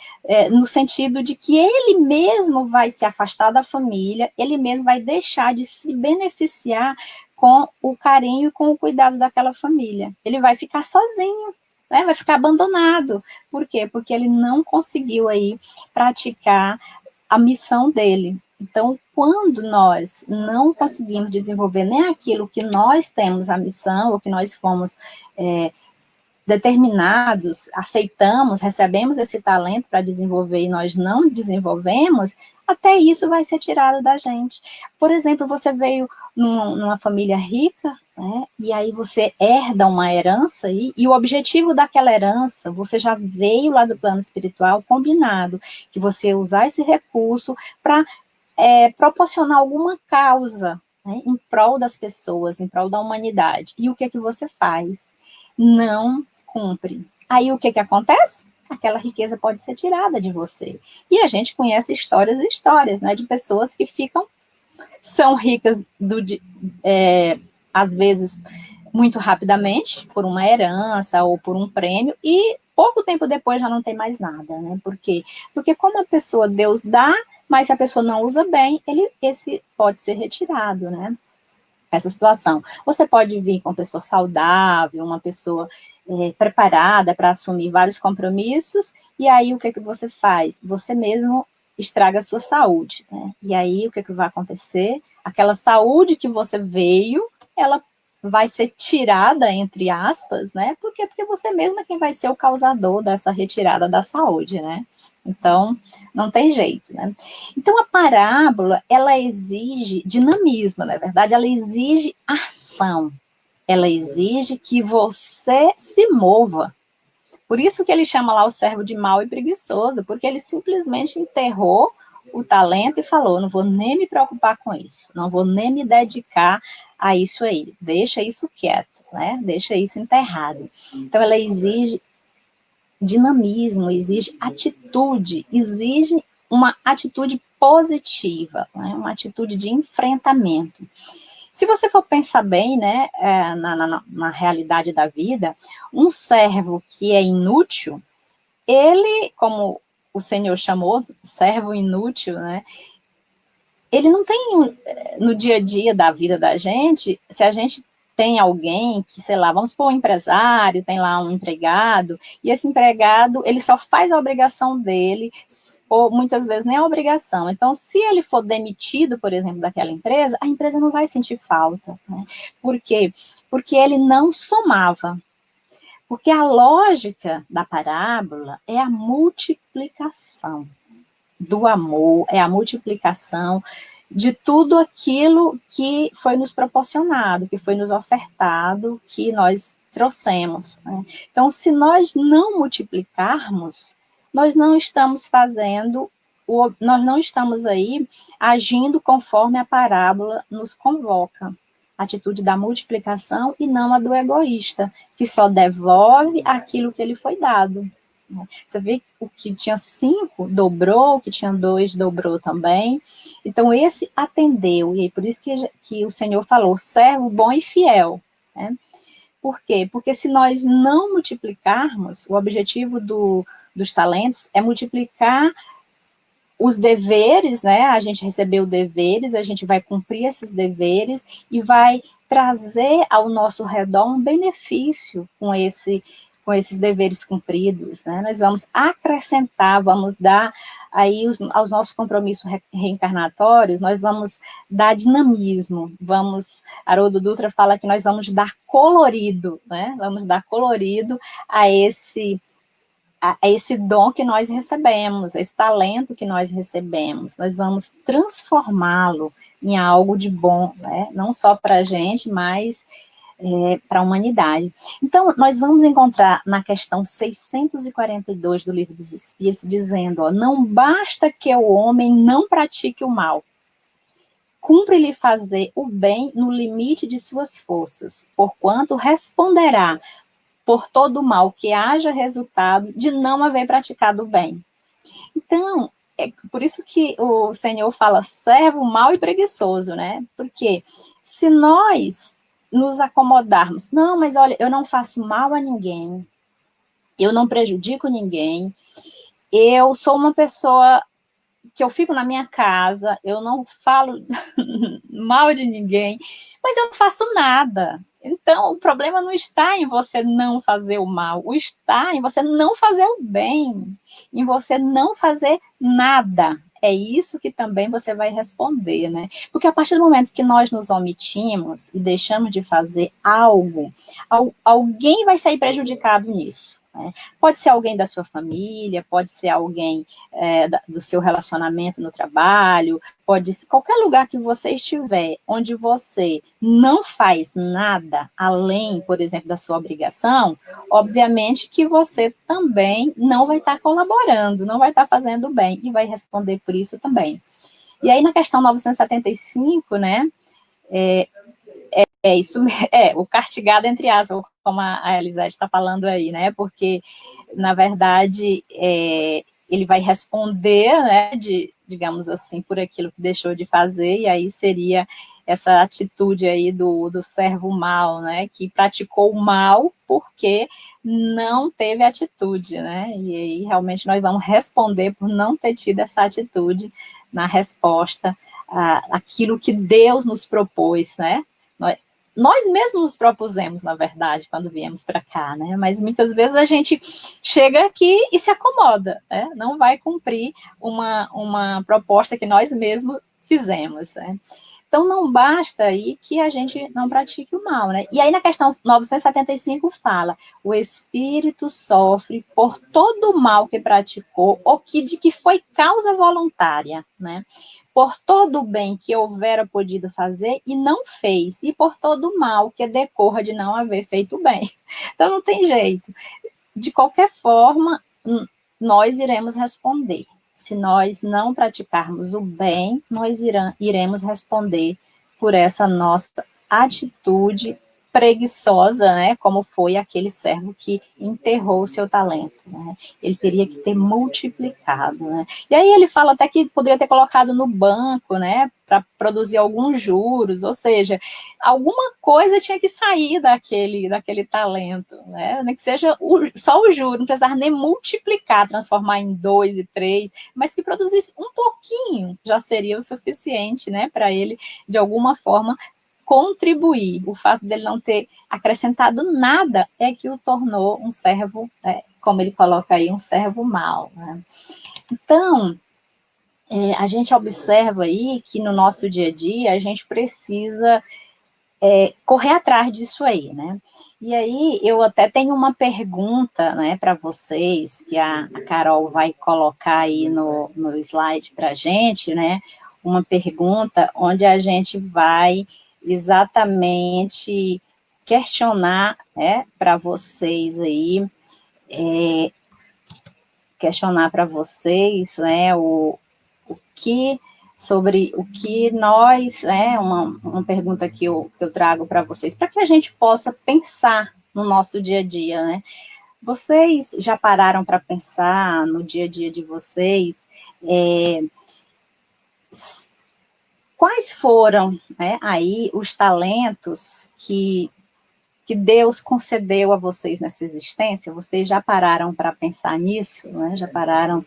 No sentido de que ele mesmo vai se afastar da família, ele mesmo vai deixar de se beneficiar com o carinho e com o cuidado daquela família. Ele vai ficar sozinho, né? Vai ficar abandonado. Por quê? Porque ele não conseguiu aí praticar a missão dele. Então, quando nós não conseguimos desenvolver nem aquilo que nós temos a missão, ou que nós fomos determinados, aceitamos, recebemos esse talento para desenvolver e nós não desenvolvemos, até isso vai ser tirado da gente. Por exemplo, você veio numa família rica, né, e aí você herda uma herança e o objetivo daquela herança, você já veio lá do plano espiritual combinado, que você ia usar esse recurso para proporcionar alguma causa, né, em prol das pessoas, em prol da humanidade. E o que você faz? Não cumpre. Aí o que acontece? Aquela riqueza pode ser tirada de você. E a gente conhece histórias e histórias, né, de pessoas que são ricas às vezes muito rapidamente, por uma herança ou por um prêmio, e pouco tempo depois já não tem mais nada, né? Por quê? Porque como a pessoa, Deus dá, mas se a pessoa não usa bem, esse pode ser retirado, né? Essa situação. Você pode vir com uma pessoa saudável, uma pessoa preparada para assumir vários compromissos, e aí o que você faz? Você mesmo estraga a sua saúde, né? E aí o que vai acontecer? Aquela saúde que você veio, ela vai ser tirada, entre aspas, né? Por quê? Porque você mesmo é quem vai ser o causador dessa retirada da saúde, né? Então, não tem jeito, né? Então, a parábola, ela exige dinamismo, na verdade, ela exige ação. Ela exige que você se mova. Por isso que ele chama lá o servo de mau e preguiçoso, porque ele simplesmente enterrou o talento e falou, não vou nem me preocupar com isso, não vou nem me dedicar a isso aí, deixa isso quieto, né? Deixa isso enterrado. Então, ela exige dinamismo, exige atitude, exige uma atitude positiva, né? Uma atitude de enfrentamento. Se você for pensar bem, né, na realidade da vida, um servo que é inútil, ele, como o Senhor chamou, servo inútil, né, ele não tem, no dia a dia da vida da gente, se a gente tem alguém que, sei lá, vamos supor um empresário, tem lá um empregado, e esse empregado, ele só faz a obrigação dele, ou muitas vezes nem a obrigação. Então, se ele for demitido, por exemplo, daquela empresa, a empresa não vai sentir falta, né? Por quê? Porque ele não somava. Porque a lógica da parábola é a multiplicação do amor, é a multiplicação de tudo aquilo que foi nos proporcionado, que foi nos ofertado, que nós trouxemos, né? Então, se nós não multiplicarmos, nós não estamos fazendo, nós não estamos aí agindo conforme a parábola nos convoca. A atitude da multiplicação e não a do egoísta, que só devolve aquilo que ele foi dado. Você vê o que tinha 5 dobrou, o que tinha 2 dobrou também. Então, esse atendeu, e é por isso que o Senhor falou, servo bom e fiel, né? Por quê? Porque se nós não multiplicarmos, o objetivo dos talentos é multiplicar os deveres, né? A gente recebeu deveres, a gente vai cumprir esses deveres e vai trazer ao nosso redor um benefício com esses deveres cumpridos, né? Nós vamos acrescentar, vamos dar aí aos nossos compromissos reencarnatórios, nós vamos dar dinamismo, Haroldo Dutra fala que nós vamos dar colorido, né? Vamos dar colorido a esse dom que nós recebemos, esse talento que nós recebemos, nós vamos transformá-lo em algo de bom, né? Não só para a gente, mas para a humanidade. Então, nós vamos encontrar na questão 642 do Livro dos Espíritos, dizendo, ó, não basta que o homem não pratique o mal, cumpre-lhe fazer o bem no limite de suas forças, porquanto responderá por todo o mal que haja resultado de não haver praticado o bem. Então, é por isso que o Senhor fala servo mau e preguiçoso, né? Porque se nós nos acomodarmos, não, mas olha, eu não faço mal a ninguém, eu não prejudico ninguém, eu sou uma pessoa que eu fico na minha casa, eu não falo mal de ninguém, mas eu não faço nada. Então, o problema não está em você não fazer o mal, está em você não fazer o bem, em você não fazer nada. É isso que também você vai responder, né? Porque a partir do momento que nós nos omitimos e deixamos de fazer algo, alguém vai sair prejudicado nisso. Né? Pode ser alguém da sua família, pode ser alguém do seu relacionamento no trabalho, pode ser qualquer lugar que você estiver, onde você não faz nada além, por exemplo, da sua obrigação, obviamente que você também não vai estar colaborando, não vai estar fazendo bem, e vai responder por isso também. E aí, na questão 975, né, isso, o castigado, entre aspas, como a Elisete está falando aí, né, porque, na verdade, ele vai responder, né, digamos assim, por aquilo que deixou de fazer, e aí seria essa atitude aí do servo mau, né, que praticou o mal porque não teve atitude, né, e aí realmente nós vamos responder por não ter tido essa atitude na resposta àquilo que Deus nos propôs, né, nós mesmos nos propusemos, na verdade, quando viemos para cá, né? Mas muitas vezes a gente chega aqui e se acomoda, né? Não vai cumprir uma proposta que nós mesmos fizemos, né? Então, não basta aí que a gente não pratique o mal, né? E aí, na questão 975, fala, o espírito sofre por todo o mal que praticou ou de que foi causa voluntária, né? Por todo o bem que houvera podido fazer e não fez, e por todo o mal que decorra de não haver feito bem. Então, não tem jeito. De qualquer forma, nós iremos responder. Se nós não praticarmos o bem, nós iremos responder por essa nossa atitude preguiçosa, né, como foi aquele servo que enterrou o seu talento, né? Ele teria que ter multiplicado, né? E aí ele fala até que poderia ter colocado no banco, né, para produzir alguns juros, ou seja, alguma coisa tinha que sair daquele talento, né? Nem que seja só o juro, não precisava nem multiplicar, transformar em 2 e 3, mas que produzisse um pouquinho já seria o suficiente, né, para ele, de alguma forma, contribuir. O fato dele não ter acrescentado nada é que o tornou um servo, como ele coloca aí, um servo mau, né? Então, a gente observa aí que no nosso dia a dia a gente precisa correr atrás disso aí, né? E aí eu até tenho uma pergunta, né, para vocês, que a Carol vai colocar aí no slide para a gente, né? Uma pergunta onde a gente vai exatamente questionar, né, para vocês aí, questionar para vocês, né, o que sobre o que nós, uma pergunta que eu trago para vocês, para que a gente possa pensar no nosso dia a dia, né? Vocês já pararam para pensar no dia a dia de vocês, quais foram, né, aí os talentos que Deus concedeu a vocês nessa existência? Vocês já pararam para pensar nisso, né? Já pararam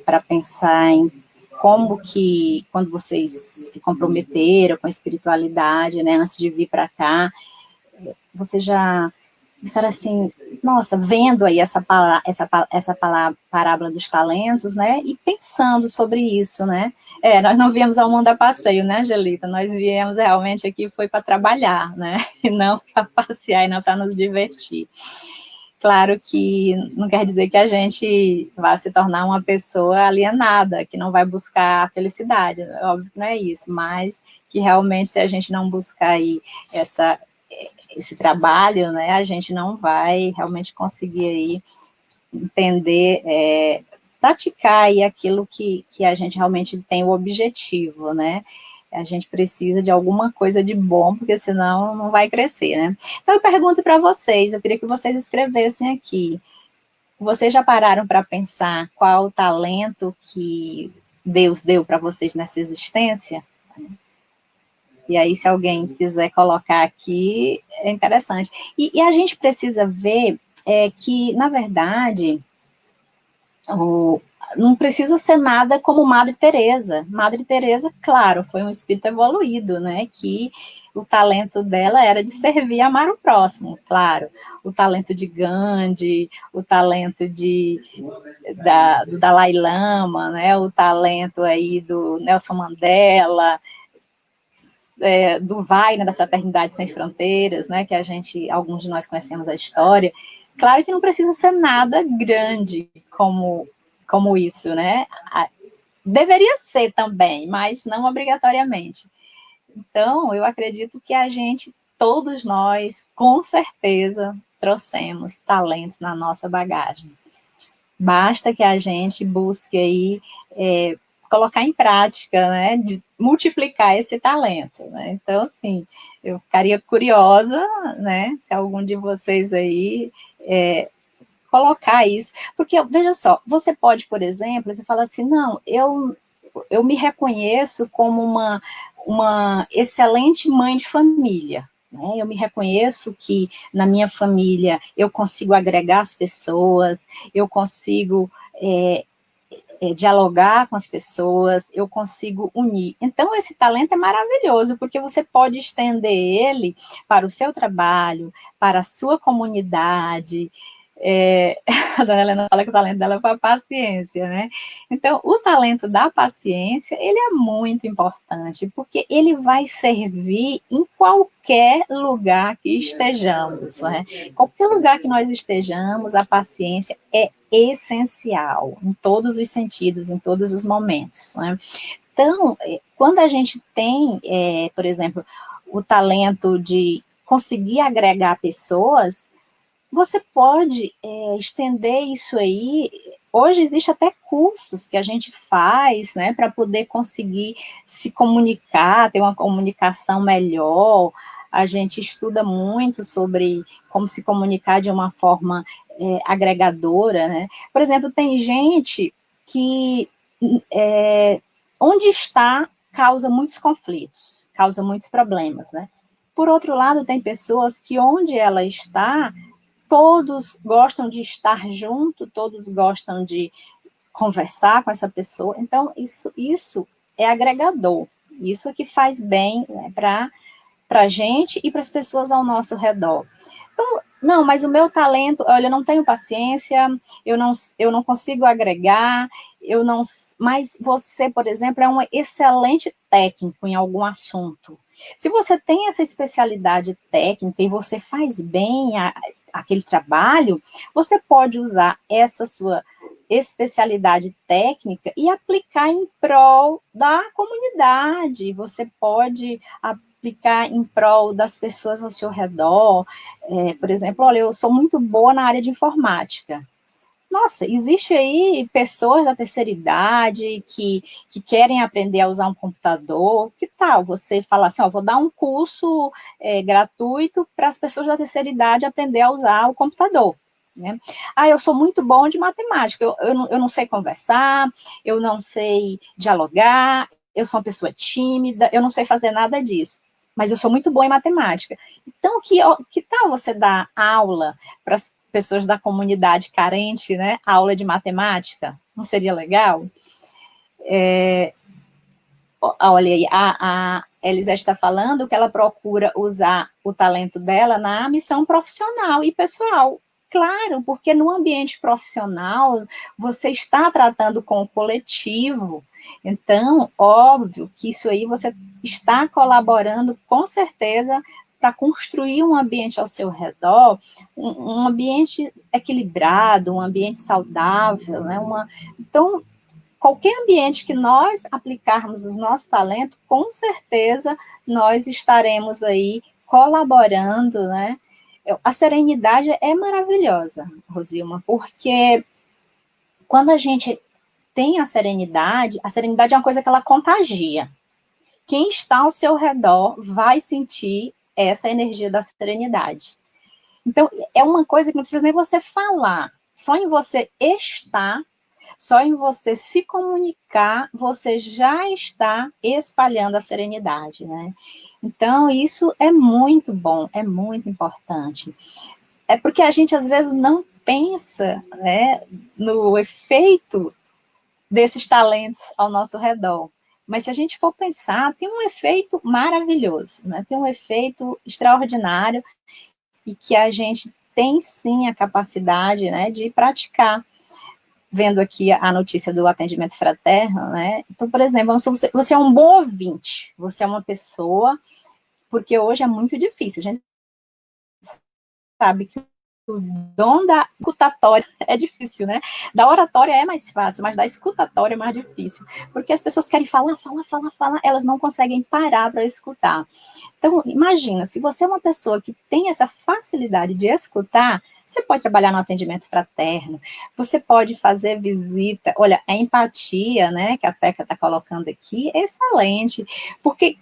para pensar em como que, quando vocês se comprometeram com a espiritualidade, né, antes de vir para cá, vocês já pensaram assim, nossa, vendo aí essa parábola dos talentos, né, e pensando sobre isso, né? Nós não viemos ao mundo a passeio, né, Angelita? Nós viemos realmente aqui, foi para trabalhar, né, e não para passear, e não para nos divertir. Claro que não quer dizer que a gente vá se tornar uma pessoa alienada, que não vai buscar a felicidade, óbvio que não é isso, mas que realmente, se a gente não buscar aí esse trabalho, né, a gente não vai realmente conseguir aí entender, praticar aí aquilo que a gente realmente tem o objetivo, né? A gente precisa de alguma coisa de bom, porque senão não vai crescer, né? Então, eu pergunto para vocês, eu queria que vocês escrevessem aqui. Vocês já pararam para pensar qual o talento que Deus deu para vocês nessa existência? E aí, se alguém quiser colocar aqui, é interessante. E a gente precisa ver que, na verdade, não precisa ser nada como Madre Teresa. Madre Teresa, claro, foi um espírito evoluído, né? Que o talento dela era de servir e amar o próximo, claro. O talento de Gandhi, o talento do Dalai Lama, né? O talento aí do Nelson Mandela, do VAI, né, da Fraternidade Sem Fronteiras, né? Que alguns de nós conhecemos a história. Claro que não precisa ser nada grande como isso, né? Deveria ser também, mas não obrigatoriamente. Então, eu acredito que todos nós, com certeza, trouxemos talentos na nossa bagagem. Basta que a gente busque aí colocar em prática, né, de multiplicar esse talento, né? Então, assim, eu ficaria curiosa, né, se algum de vocês aí colocar isso, porque, veja só, você pode, por exemplo, você fala assim, não, eu me reconheço como uma excelente mãe de família, né? Eu me reconheço que na minha família eu consigo agregar as pessoas, eu consigo dialogar com as pessoas, eu consigo unir. Então, esse talento é maravilhoso, porque você pode estender ele para o seu trabalho, para a sua comunidade. A dona Helena fala que o talento dela foi a paciência, né? Então, o talento da paciência, ele é muito importante, porque ele vai servir em qualquer lugar que estejamos, né? Qualquer lugar que nós estejamos, a paciência é essencial, em todos os sentidos, em todos os momentos, né? Então, quando a gente tem, por exemplo, o talento de conseguir agregar pessoas, você pode estender isso aí. Hoje existe até cursos que a gente faz, né, para poder conseguir se comunicar, ter uma comunicação melhor, a gente estuda muito sobre como se comunicar de uma forma agregadora, né? Por exemplo, tem gente que onde está causa muitos conflitos, causa muitos problemas, né? Por outro lado, tem pessoas que onde ela está, todos gostam de estar junto, todos gostam de conversar com essa pessoa. Então, isso é agregador. Isso é que faz bem, né, para a gente e para as pessoas ao nosso redor. Então, não, mas o meu talento, olha, eu não tenho paciência, eu não consigo agregar, eu não, mas você, por exemplo, é um excelente técnico em algum assunto. Se você tem essa especialidade técnica e você faz bem aquele trabalho, você pode usar essa sua especialidade técnica e aplicar em prol da comunidade. Você pode aplicar em prol das pessoas ao seu redor. Por exemplo, olha, eu sou muito boa na área de informática. Nossa, existe aí pessoas da terceira idade que querem aprender a usar um computador. Que tal você falar assim, ó, vou dar um curso gratuito para as pessoas da terceira idade aprender a usar o computador, né? Ah, eu sou muito bom de matemática, eu não sei conversar, eu não sei dialogar, eu sou uma pessoa tímida, eu não sei fazer nada disso, mas eu sou muito bom em matemática. Então, que tal você dar aula para as pessoas da comunidade carente, né? Aula de matemática? Não seria legal? Olha aí, a Elisa está falando que ela procura usar o talento dela na missão profissional e pessoal. Claro, porque no ambiente profissional você está tratando com o coletivo. Então, óbvio que isso aí você está colaborando com certeza para construir um ambiente ao seu redor, um ambiente equilibrado, um ambiente saudável, né? Então, qualquer ambiente que nós aplicarmos os nossos talentos, com certeza nós estaremos aí colaborando, né? A serenidade é maravilhosa, Rosilma, porque quando a gente tem a serenidade é uma coisa que ela contagia. Quem está ao seu redor vai sentir essa energia da serenidade. Então, é uma coisa que não precisa nem você falar, só em você estar, só em você se comunicar, você já está espalhando a serenidade, né? Então, isso é muito bom, é muito importante. É porque a gente, às vezes, não pensa, né, no efeito desses talentos ao nosso redor. Mas se a gente for pensar, tem um efeito maravilhoso, né? Tem um efeito extraordinário e que a gente tem, sim, a capacidade, né, de praticar. Vendo aqui a notícia do atendimento fraterno, né? Então, por exemplo, você é um bom ouvinte, você é uma pessoa, porque hoje é muito difícil, a gente sabe que o dom da escutatória é difícil, né? Da oratória é mais fácil, mas da escutatória é mais difícil, porque as pessoas querem falar, elas não conseguem parar para escutar. Então, imagina, se você é uma pessoa que tem essa facilidade de escutar, você pode trabalhar no atendimento fraterno, você pode fazer visita. Olha, a empatia, né, que a Teca está colocando aqui, é excelente, porque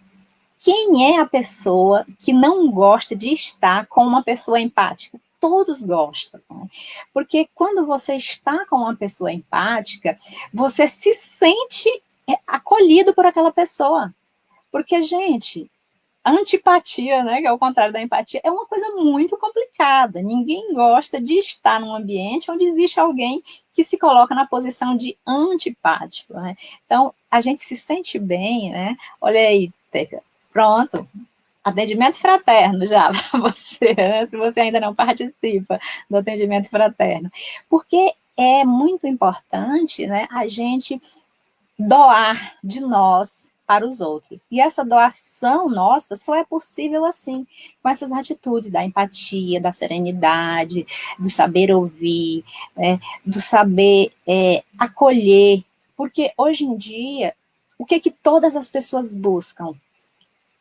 quem é a pessoa que não gosta de estar com uma pessoa empática? Todos gostam, né? Porque quando você está com uma pessoa empática, você se sente acolhido por aquela pessoa. Porque, gente, antipatia, né, que é o contrário da empatia, é uma coisa muito complicada. Ninguém gosta de estar num ambiente onde existe alguém que se coloca na posição de antipático, né? Então, a gente se sente bem, né? Olha aí, Teca, pronto. Atendimento fraterno já para você, né? Se você ainda não participa do atendimento fraterno. Porque é muito importante, né, a gente doar de nós para os outros. E essa doação nossa só é possível assim, com essas atitudes da empatia, da serenidade, do saber ouvir, do saber acolher. Porque hoje em dia, o que todas as pessoas buscam?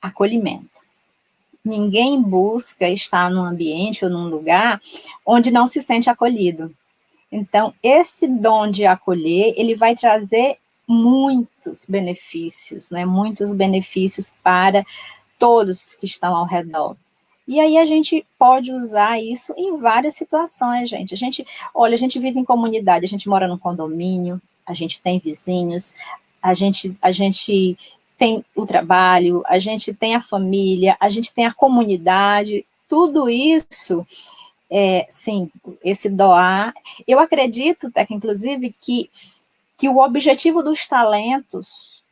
Acolhimento. Ninguém busca estar num ambiente ou num lugar onde não se sente acolhido. Então, esse dom de acolher, ele vai trazer muitos benefícios, né? Muitos benefícios para todos que estão ao redor. E aí a gente pode usar isso em várias situações, gente. Olha, a gente vive em comunidade, a gente mora num condomínio, a gente tem vizinhos, a gente tem o trabalho, a gente tem a família, a gente tem a comunidade, tudo isso, sim, esse doar. Eu acredito, Teca, inclusive, que o objetivo dos talentos,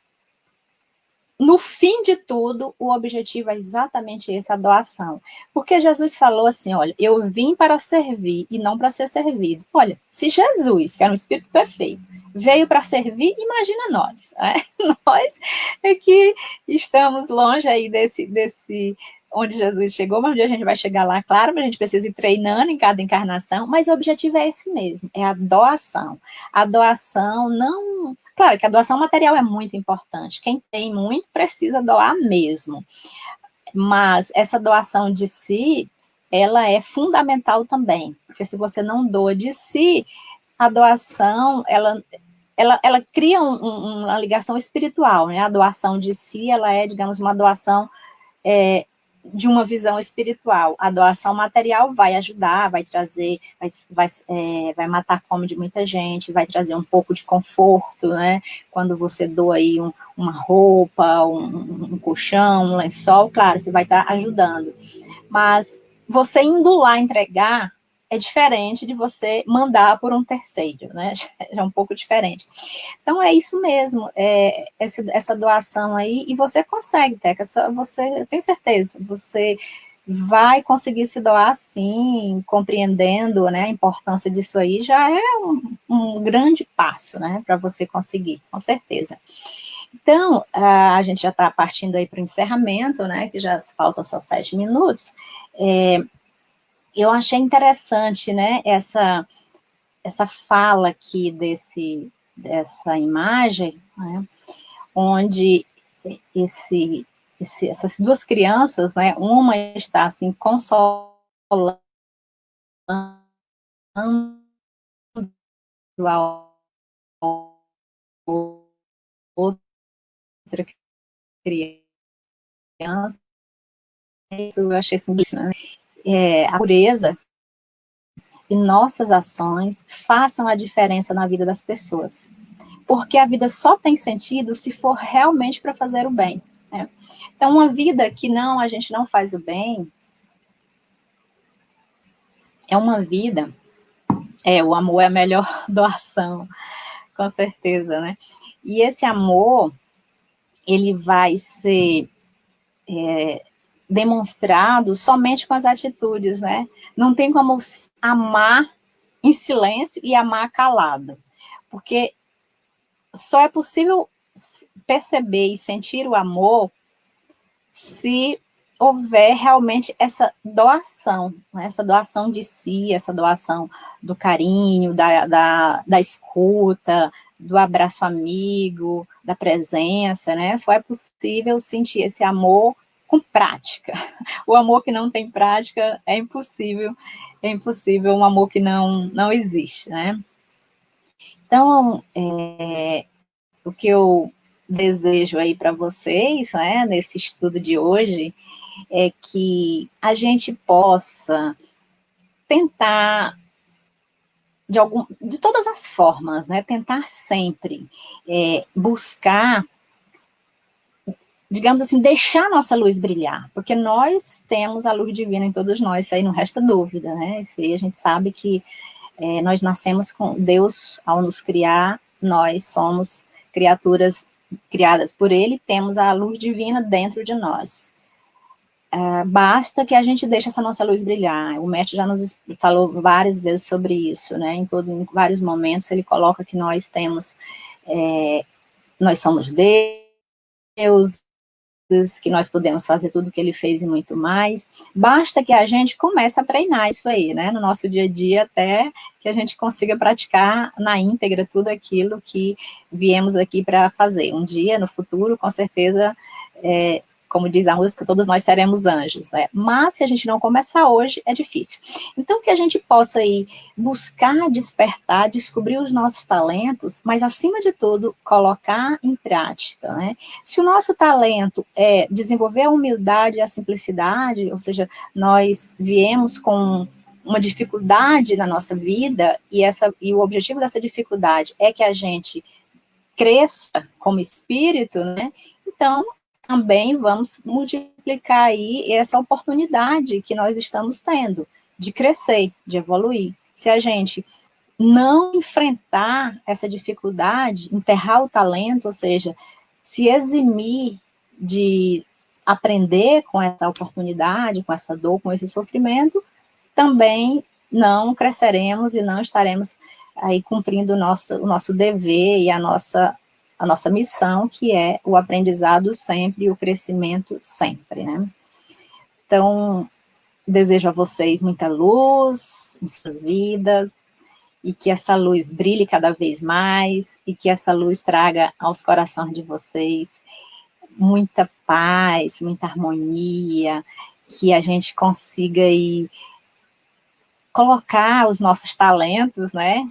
no fim de tudo, o objetivo é exatamente esse, a doação. Porque Jesus falou assim, olha, eu vim para servir e não para ser servido. Olha, se Jesus, que era um espírito perfeito, veio para servir, imagina nós. Né? Nós é que estamos longe aí desse onde Jesus chegou, mas um dia a gente vai chegar lá, claro, mas a gente precisa ir treinando em cada encarnação, mas o objetivo é esse mesmo, é a doação. A doação não... Claro que a doação material é muito importante, quem tem muito precisa doar mesmo, mas essa doação de si, ela é fundamental também, porque se você não doa de si, a doação, ela cria uma ligação espiritual, né? A doação de si, ela é, digamos, uma doação de uma visão espiritual. A doação material vai ajudar, vai trazer, vai matar a fome de muita gente, vai trazer um pouco de conforto, né? Quando você doa aí uma roupa, um colchão, um lençol, claro, você vai estar ajudando. Mas você indo lá entregar é diferente de você mandar por um terceiro, né? Já é um pouco diferente. Então, é isso mesmo, essa doação aí, e você consegue, Teca, eu tenho certeza, você vai conseguir se doar sim, compreendendo, né, a importância disso aí, já é um grande passo, né, para você conseguir, com certeza. Então, a gente já está partindo aí para o encerramento, né, que já faltam só 7 minutos, eu achei interessante, né, essa fala aqui dessa imagem, né, onde essas duas crianças, né, uma está assim consolando a outra criança, isso eu achei assim, né, a pureza e nossas ações façam a diferença na vida das pessoas. Porque a vida só tem sentido se for realmente para fazer o bem. Né? Então, uma vida que a gente não faz o bem, é uma vida, o amor é a melhor doação, com certeza, né? E esse amor, ele vai ser demonstrado somente com as atitudes, né? Não tem como amar em silêncio e amar calado, porque só é possível perceber e sentir o amor se houver realmente essa doação, né? Essa doação de si, essa doação do carinho, da escuta, do abraço amigo, da presença, né? Só é possível sentir esse amor com prática. O amor que não tem prática é impossível um amor que não existe, né? Então, o que eu desejo aí para vocês, né, nesse estudo de hoje, é que a gente possa tentar, de todas as formas, né, tentar sempre buscar, digamos assim, deixar nossa luz brilhar, porque nós temos a luz divina em todos nós, isso aí não resta dúvida, né, isso aí a gente sabe que nós nascemos com Deus, ao nos criar, nós somos criaturas criadas por Ele, temos a luz divina dentro de nós. Basta que a gente deixe essa nossa luz brilhar. O mestre já nos falou várias vezes sobre isso, né? Em vários momentos ele coloca que nós somos Deus, que nós podemos fazer tudo o que ele fez e muito mais. Basta que a gente comece a treinar isso aí, né? No nosso dia a dia, até que a gente consiga praticar na íntegra tudo aquilo que viemos aqui para fazer. Um dia, no futuro, com certeza, como diz a música, todos nós seremos anjos, né? Mas se a gente não começar hoje, é difícil. Então, que a gente possa aí buscar despertar, descobrir os nossos talentos, mas acima de tudo, colocar em prática, né? Se o nosso talento é desenvolver a humildade e a simplicidade, ou seja, nós viemos com uma dificuldade na nossa vida, e o objetivo dessa dificuldade é que a gente cresça como espírito, né? Então, também vamos multiplicar aí essa oportunidade que nós estamos tendo de crescer, de evoluir. Se a gente não enfrentar essa dificuldade, enterrar o talento, ou seja, se eximir de aprender com essa oportunidade, com essa dor, com esse sofrimento, também não cresceremos e não estaremos aí cumprindo o nosso dever e a nossa missão, que é o aprendizado sempre e o crescimento sempre, né? Então, desejo a vocês muita luz em suas vidas, e que essa luz brilhe cada vez mais, e que essa luz traga aos corações de vocês muita paz, muita harmonia, que a gente consiga aí colocar os nossos talentos, né,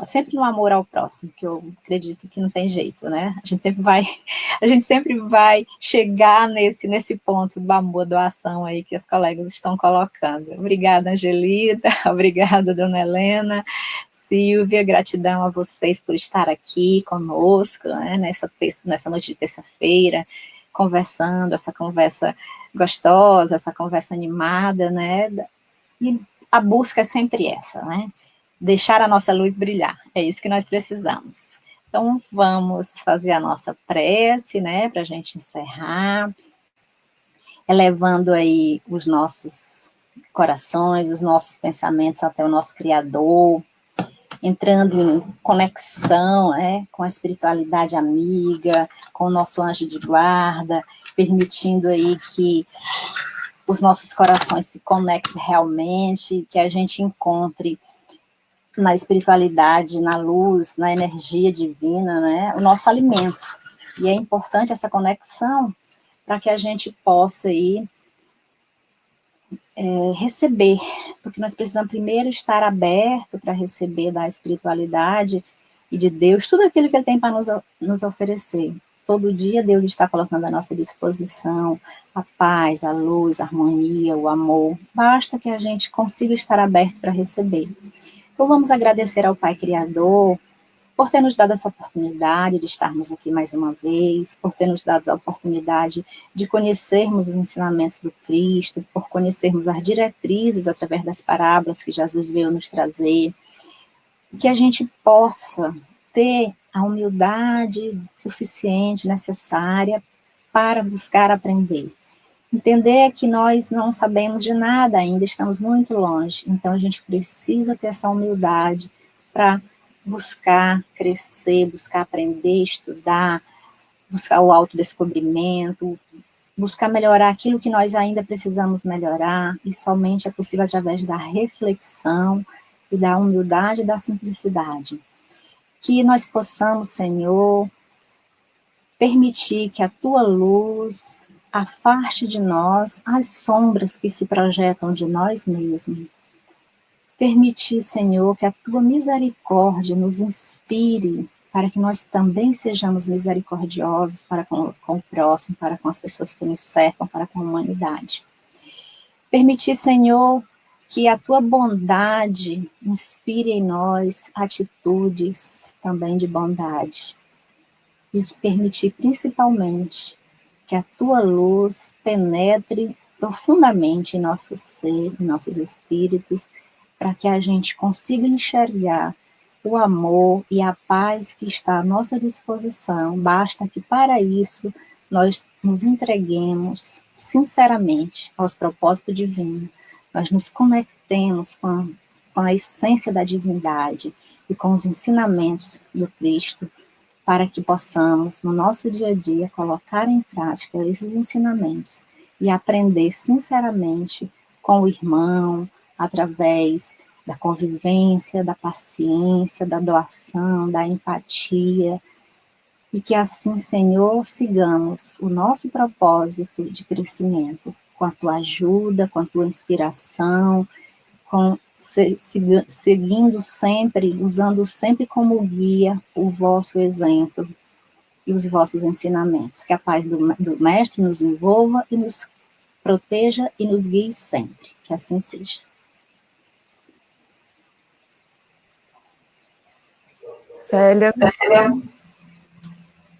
sempre no amor ao próximo, que eu acredito que não tem jeito, né? A gente sempre vai chegar nesse ponto do amor, doação aí que as colegas estão colocando. Obrigada, Angelita, obrigada, dona Helena, Silvia, gratidão a vocês por estar aqui conosco, né, nessa noite de terça-feira, conversando, essa conversa gostosa, essa conversa animada, né? E a busca é sempre essa, né? Deixar a nossa luz brilhar, é isso que nós precisamos. Então, vamos fazer a nossa prece, né, para a gente encerrar, elevando aí os nossos corações, os nossos pensamentos até o nosso Criador, entrando em conexão, com a espiritualidade amiga, com o nosso anjo de guarda, permitindo aí que os nossos corações se conectem realmente, que a gente encontre na espiritualidade, na luz, na energia divina, né, o nosso alimento. E é importante essa conexão para que a gente possa aí receber, porque nós precisamos primeiro estar aberto para receber da espiritualidade e de Deus tudo aquilo que Ele tem para nos oferecer. Todo dia Deus está colocando à nossa disposição a paz, a luz, a harmonia, o amor. Basta que a gente consiga estar aberto para receber. Então, vamos agradecer ao Pai Criador por ter nos dado essa oportunidade de estarmos aqui mais uma vez, por ter nos dado a oportunidade de conhecermos os ensinamentos do Cristo, por conhecermos as diretrizes através das parábolas que Jesus veio nos trazer, que a gente possa ter a humildade suficiente, necessária, para buscar aprender. Entender que nós não sabemos de nada ainda, estamos muito longe, então a gente precisa ter essa humildade para buscar crescer, buscar aprender, estudar, buscar o autodescobrimento, buscar melhorar aquilo que nós ainda precisamos melhorar, e somente é possível através da reflexão e da humildade e da simplicidade. Que nós possamos, Senhor, permitir que a Tua luz afaste de nós as sombras que se projetam de nós mesmos. Permitir, Senhor, que a Tua misericórdia nos inspire para que nós também sejamos misericordiosos para com o próximo, para com as pessoas que nos cercam, para com a humanidade. Permitir, Senhor, que a Tua bondade inspire em nós atitudes também de bondade. E que permitir, principalmente, que a Tua luz penetre profundamente em nosso ser, em nossos espíritos, para que a gente consiga enxergar o amor e a paz que está à nossa disposição. Basta que, para isso, nós nos entreguemos sinceramente aos propósitos divinos, nós nos conectemos com a essência da divindade e com os ensinamentos do Cristo, para que possamos, no nosso dia a dia, colocar em prática esses ensinamentos e aprender sinceramente com o irmão, através da convivência, da paciência, da doação, da empatia, e que assim, Senhor, sigamos o nosso propósito de crescimento, com a tua ajuda, com a tua inspiração, seguindo sempre, usando sempre como guia o vosso exemplo e os vossos ensinamentos. Que a paz do Mestre nos envolva e nos proteja e nos guie sempre. Que assim seja. Célia,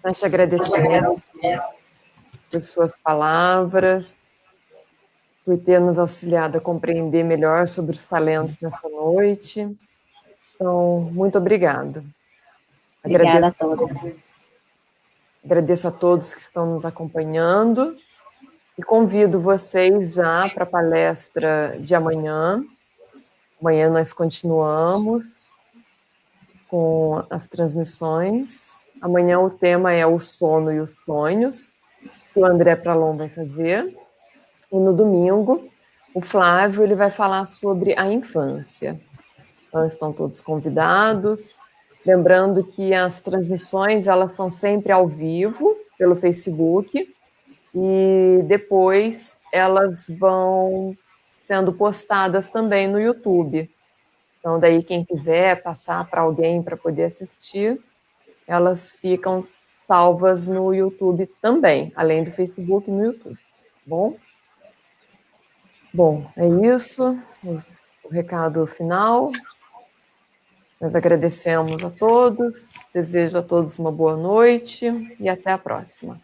nós te agradecemos por suas palavras, por ter nos auxiliado a compreender melhor sobre os talentos nessa noite. Então, muito obrigada. Obrigada a todos. Agradeço a todos que estão nos acompanhando e convido vocês já para a palestra de amanhã. Amanhã nós continuamos com as transmissões. Amanhã o tema é o sono e os sonhos, que o André Pralon vai fazer. E no domingo, o Flávio ele vai falar sobre a infância. Então, estão todos convidados. Lembrando que as transmissões elas são sempre ao vivo pelo Facebook e depois elas vão sendo postadas também no YouTube. Então, daí quem quiser passar para alguém para poder assistir, elas ficam salvas no YouTube também, além do Facebook no YouTube. Tá bom? Bom, é isso. O recado final. Nós agradecemos a todos, desejo a todos uma boa noite e até a próxima.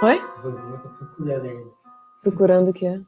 Oi? Procurando o quê?